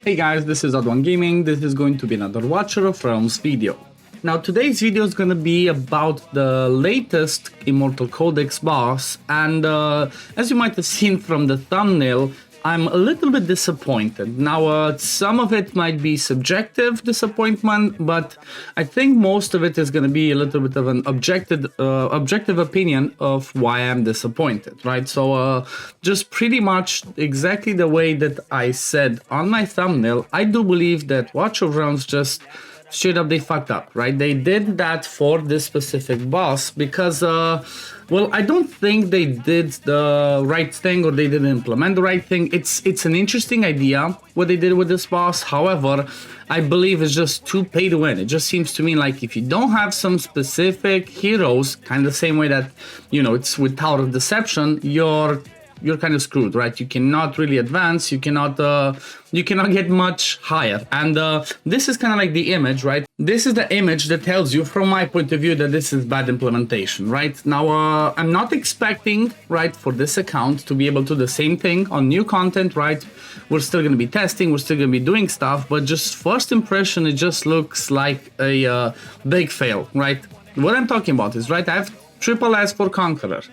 Hey guys, this is OddOneGaming. This is going to be another Watcher of Realms video. Now today's video is going to be about the latest Immortal Codex boss, and as you might have seen from the thumbnail, I'm a little bit disappointed. Now some of it might be subjective disappointment, but I think most of it is going to be a little bit of an objective opinion of why I'm disappointed, right? So just pretty much exactly the way that I said on my thumbnail, I do believe that Watch of Realms just straight up they fucked up, right? They did that for this specific boss because well, I don't think they did the right thing or they didn't implement the right thing. It's an interesting idea what they did with this boss. However, I believe it's just too pay to win. It just seems to me like if you don't have some specific heroes, kind of the same way that, you know, it's with Tower of Deception, you're kind of screwed, right? You cannot really advance, you cannot get much higher. And this is kind of like the image, right? This is the image that tells you, from my point of view, that this is bad implementation, right? Now, I'm not expecting, right, for this account to be able to do the same thing on new content, right? We're still going to be testing, we're still going to be doing stuff, but just first impression, it just looks like a big fail, right? What I'm talking about is, right, I have triple S for Conqueror.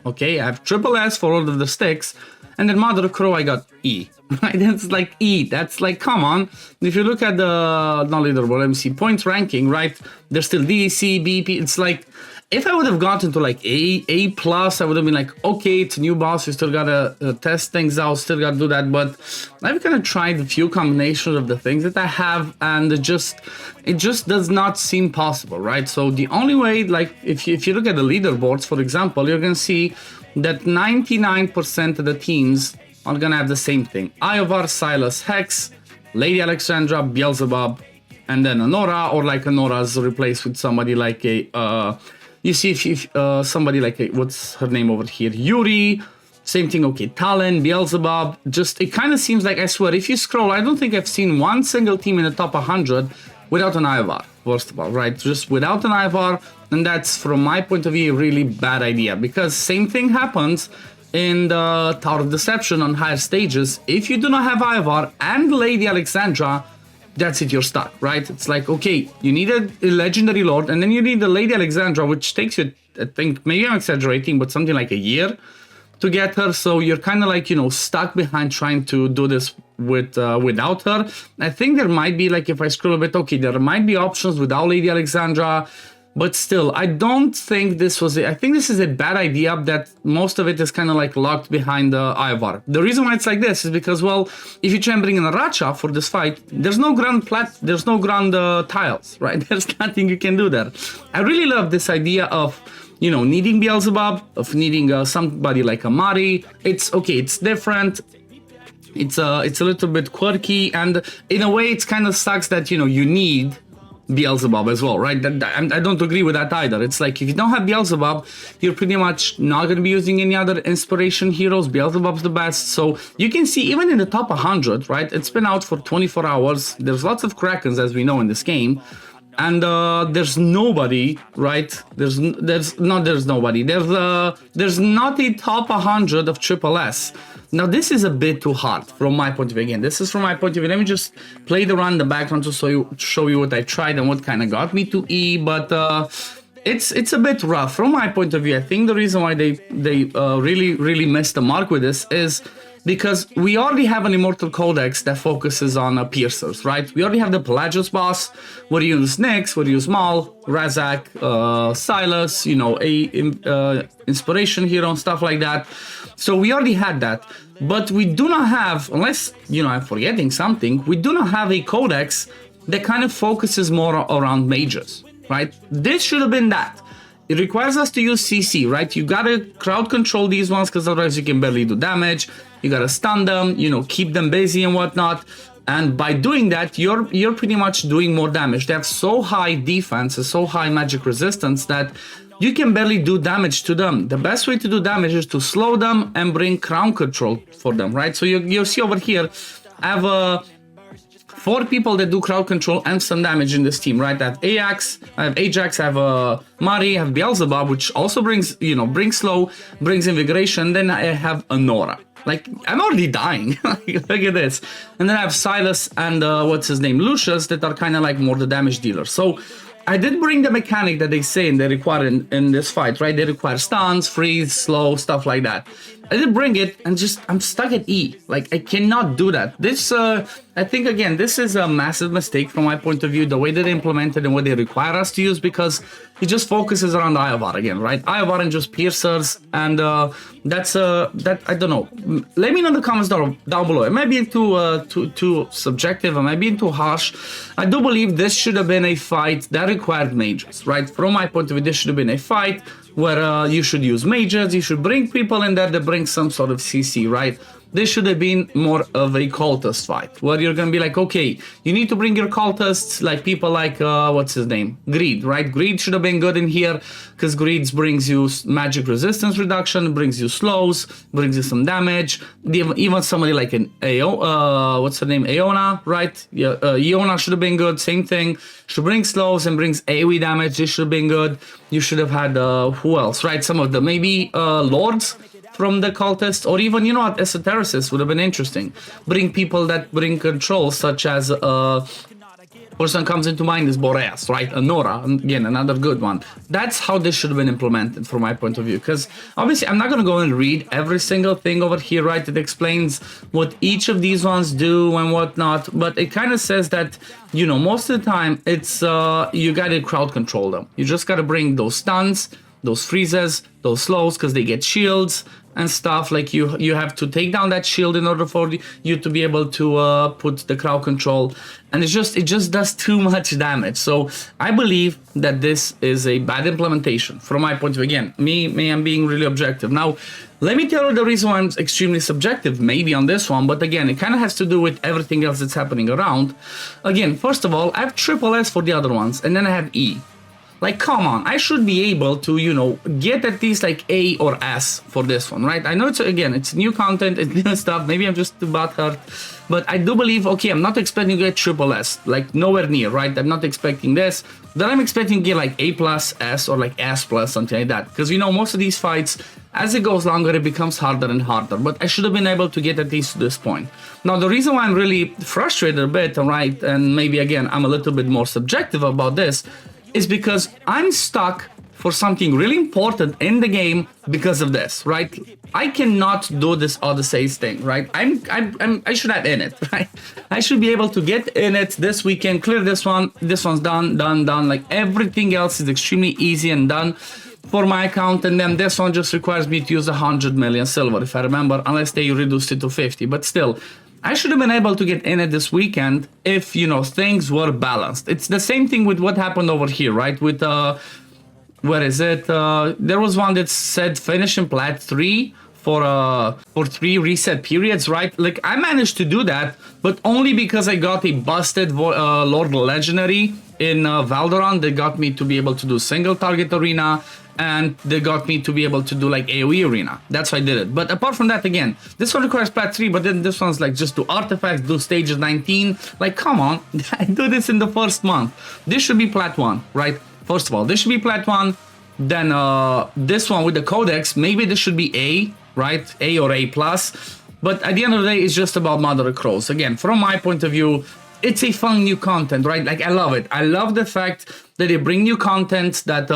Okay, I have triple S for all of the sticks, and then Mother of Crow I got E, right? It's like E, that's like, come on. If you look at the, not leaderboard, MC points ranking, right? There's still D, C, B, P, it's like, if I would have gotten to like A plus, I would have been like, okay, it's a new boss, you still gotta test things out, still gotta do that, but I've kind of tried a few combinations of the things that I have, and it just does not seem possible, right? So the only way, like, if you look at the leaderboards, for example, you're gonna see that 99% of the teams are gonna have the same thing. Ivar, Silas, Hex, Lady Alexandra, Beelzebub, and then Honora, or like Honora's replaced with somebody like a, you see if somebody like, what's her name over here? Yuri, same thing, okay, Talon, Beelzebub, just, it kind of seems like, I swear, if you scroll, I don't think I've seen one single team in the top 100 without an Ivar, first of all, right? Just without an Ivar, and that's, from my point of view, a really bad idea, because same thing happens in the Tower of Deception on higher stages. If you do not have Ivar and Lady Alexandra, that's it, you're stuck, right? It's like, okay, you need a legendary lord, and then you need the Lady Alexandra, which takes you, I think, maybe I'm exaggerating, but something like a year to get her. So you're kind of like, you know, stuck behind trying to do this with without her. I think there might be, like, if I scroll a bit, okay, there might be options without Lady Alexandra, but still, I don't think this was it. I think this is a bad idea, that most of it is kind of like locked behind the Ivar. The reason why it's like this is because, well, if you try and bring in a Racha for this fight, there's no ground tiles, right? There's nothing you can do there. I really love this idea of, you know, needing Beelzebub, of needing somebody like a Mari. It's okay, it's different. It's a little bit quirky, and in a way, it's kind of sucks that, you know, you need Beelzebub as well, right? I don't agree with that either. It's like, if you don't have Beelzebub, you're pretty much not going to be using any other inspiration heroes. Beelzebub's the best. So you can see, even in the top 100, right? It's been out for 24 hours. There's lots of Krakens, as we know, in this game. And there's nobody, right? There's not a top 100 of Triple S. Now this is a bit too hard from my point of view. Again, this is from my point of view. Let me just play the run in the background to show you what I tried and what kind of got me to E. But it's a bit rough from my point of view. I think the reason why they really missed the mark with this is because we already have an Immortal Codex that focuses on piercers, right? We already have the Pelagius boss, where you use Nyx, where you use Maul, Razak, Silas, you know, inspiration hero and stuff like that. So we already had that, but we do not have, unless, you know, I'm forgetting something, we do not have a codex that kind of focuses more around mages, right? This should have been that. It requires us to use CC, right? You gotta crowd control these ones, because otherwise you can barely do damage. You gotta stun them, you know, keep them busy and whatnot. And by doing that, you're pretty much doing more damage. They have so high defense and so high magic resistance that you can barely do damage to them. The best way to do damage is to slow them and bring crown control for them, right? So you see over here, I have 4 people that do crowd control and some damage in this team, right? I have Ajax, I have Mari, I have Beelzebub, which also brings, you know, brings slow, brings invigoration. Then I have Honora, Like, I'm already dying. Look at this. And then I have Silas and what's his name, Lucius, that are kind of like more the damage dealers. So I did bring the mechanic that they say they require in this fight, right? They require stuns, freeze, slow, stuff like that. I did bring it, and just I'm stuck at E. Like, I cannot do that. This, I think, again, this is a massive mistake from my point of view, the way that they implement it and what they require us to use, because it just focuses around Iovar again, right? Iovar and just piercers, and that's, that, I don't know. Let me know in the comments down below. It might be too subjective, it might be too harsh. I do believe this should have been a fight that required mages, right? From my point of view, this should have been a fight where you should use mages, you should bring people in there that bring some sort of CC, right? This should have been more of a cultist fight, where you're gonna be like, okay, you need to bring your cultists, like people like, what's his name? Greed, right? Greed should have been good in here, because Greed brings you magic resistance reduction, brings you slows, brings you some damage. Even somebody like an what's her name? Aeona, right? Yeah, Iona should have been good, same thing. Should bring slows and brings AoE damage, this should have been good. You should have had, who else, right? Some of the, maybe lords from the cultists, or even, you know what, esotericists would have been interesting. Bring people that bring control, such as, person comes into mind is Boreas, right? Nora, again, another good one. That's how this should have been implemented from my point of view, because obviously I'm not going to go and read every single thing over here, right? It explains what each of these ones do and whatnot, but it kind of says that, you know, most of the time it's, you got to crowd control them. You just got to bring those stuns, those freezes, those slows, because they get shields and stuff. Like you have to take down that shield in order for you to be able to put the crowd control, and it just does too much damage. So I believe that this is a bad implementation from my point of view. Again, me, I'm being really objective. Now, let me tell you the reason why I'm extremely subjective, maybe on this one, but again, it kind of has to do with everything else that's happening around. Again, first of all, I have triple S for the other ones, and then I have E. Like, come on, I should be able to, you know, get at least like A or S for this one, right? I know it's, again, it's new content, it's new stuff, maybe I'm just too butthurt, but I do believe, okay, I'm not expecting to get triple S, like nowhere near, right? I'm not expecting this, then I'm expecting to get like A plus S or like S plus, something like that, because, you know, most of these fights, as it goes longer, it becomes harder and harder, but I should have been able to get at least to this point. Now, the reason why I'm really frustrated a bit, right, and maybe, again, I'm a little bit more subjective about this, is because I'm stuck for something really important in the game because of this, right? I cannot do this Odysseus thing, right? I should have in it, right? I should be able to get in it this weekend, clear this one. This one's done. Like, everything else is extremely easy and done for my account, and then this one just requires me to use 100 million silver, if I remember, unless they reduced it to 50, but still, I should have been able to get in it this weekend if, you know, things were balanced. It's the same thing with what happened over here, right? With, where is it? There was one that said finish in plat 3 for 3 reset periods, right? Like, I managed to do that, but only because I got a busted Lord Legendary in Valdoran that got me to be able to do single target arena, and they got me to be able to do like AoE arena. That's why I did it. But apart from that, again, this one requires plat 3, but then this one's like just do artifacts, do stages 19. Like, come on, I do this in the first month. This should be plat 1, right? First of all, this should be plat 1. Then this one with the codex, maybe this should be A, right? A or A plus. But at the end of the day, it's just about Mother of Crows. Again, from my point of view, it's a fun new content, right? Like, I love it. I love the fact that they bring new content that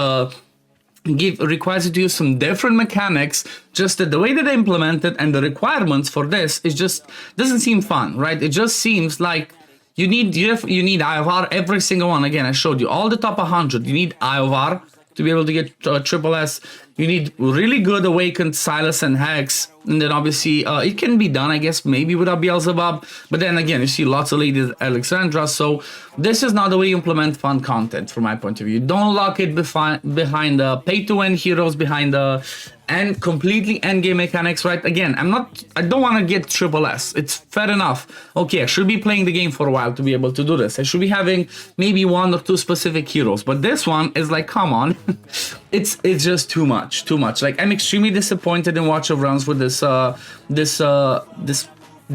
requires you to use some different mechanics. Just that the way that they implement it and the requirements for this is just doesn't seem fun, right? It just seems like you need IOR every single one. Again, I showed you all the top 100. You need IOR to be able to get triple S. You need really good awakened Silas and Hex, and then obviously it can be done, I guess, maybe without Beelzebub, but then again, you see lots of Lady Alexandra, so this is not the way you implement fun content from my point of view. Don't lock it behind the pay-to-win heroes, behind the and completely endgame mechanics, right? Again, I don't want to get triple S. It's fair enough. Okay, I should be playing the game for a while to be able to do this. I should be having maybe 1 or 2 specific heroes, but this one is like, come on. it's just too much. Like, I'm extremely disappointed in Watch of Realms with this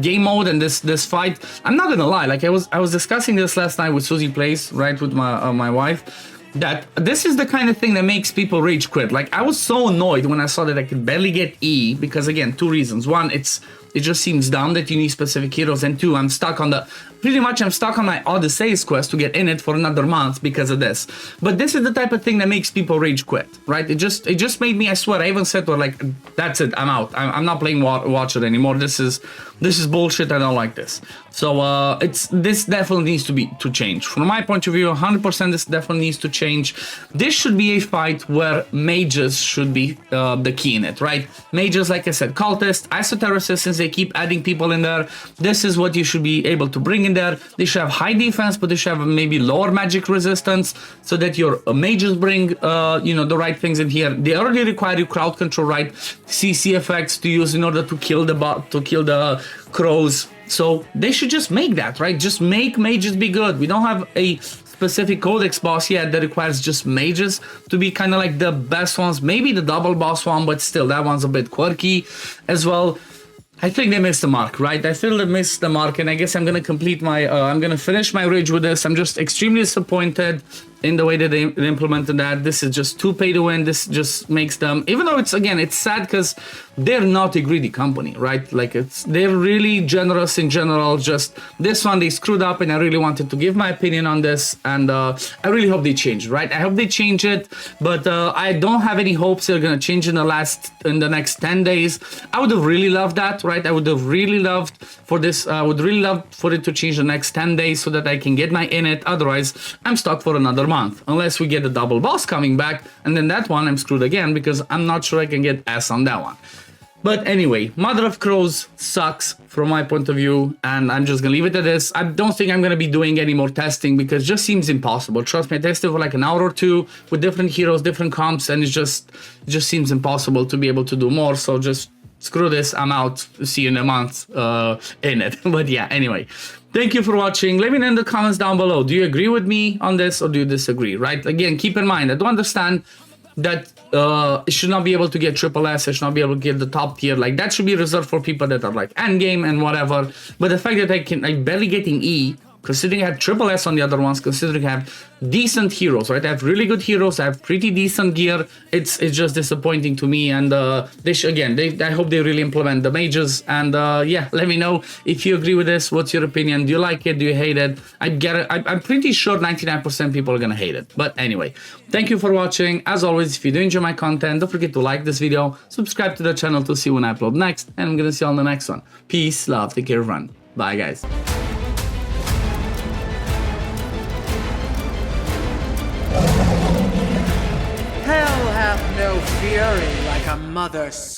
game mode and this fight. I'm not gonna lie, like I was discussing this last night with Susie Plays, right, with my wife. that this is the kind of thing that makes people rage quit. Like, I was so annoyed when I saw that I could barely get E, because again, two reasons. One, it just seems dumb that you need specific heroes, and two, I'm stuck on my Odysseus quest to get in it for another month because of this. But this is the type of thing that makes people rage quit, right? It just made me, I swear, I even said to her, like, that's it, I'm out. I'm not playing Watcher anymore. This is bullshit. I don't like this. So this definitely needs to change. From my point of view, 100% this definitely needs to change. This should be a fight where mages should be the key in it, right? Mages, like I said, cultists, esotericists, since they keep adding people in there, this is what you should be able to bring in there. They should have high defense, but they should have maybe lower magic resistance, so that your mages bring the right things in here. They already require you crowd control, right? CC effects to use in order to kill the crows. So they should just make that, right? Just make mages be good. We don't have a specific codex boss yet that requires just mages to be kind of like the best ones. Maybe the double boss one, but still, that one's a bit quirky as well. I think they missed the mark, right? I feel they missed the mark, and I guess I'm gonna complete my, I'm gonna finish my rage with this. I'm just extremely disappointed in the way that they implemented that. This is just too pay to win. This just makes them, even though it's sad because they're not a greedy company, right? Like, they're really generous in general. Just this one, they screwed up, and I really wanted to give my opinion on this, and I really hope they change, right? I hope they change it, but I don't have any hopes they're gonna change in the next 10 days. I would have really loved that, right? I would have really loved for this. I would really love for it to change the next 10 days so that I can get my in it. Otherwise, I'm stuck for another month, unless we get the double boss coming back, and then that one I'm screwed again, because I'm not sure I can get S on that one. But anyway, Mother of Crows sucks from my point of view, and I'm just gonna leave it at this. I don't think I'm gonna be doing any more testing, because it just seems impossible. Trust me, I tested for like an hour or two with different heroes, different comps, and it just seems impossible to be able to do more. So just screw this, I'm out. See you in a month in it. But yeah, anyway, thank you for watching. Let me know in the comments down below. Do you agree with me on this, or do you disagree, right? Again, keep in mind, I do understand that it should not be able to get triple S. It should not be able to get the top tier. Like, that should be reserved for people that are like endgame and whatever. But the fact that I'm barely getting E, considering I have triple S on the other ones, considering I have decent heroes, right? I have really good heroes, I have pretty decent gear. It's just disappointing to me, and they should, again, I hope they really implement the mages. And yeah, let me know if you agree with this. What's your opinion? Do you like it? Do you hate it? I'm pretty sure 99% people are gonna hate it. But anyway, thank you for watching. As always, if you do enjoy my content, don't forget to like this video, subscribe to the channel to see when I upload next, and I'm gonna see you on the next one. Peace, love, take care, everyone. Bye, guys. Hell hath no fury like a mother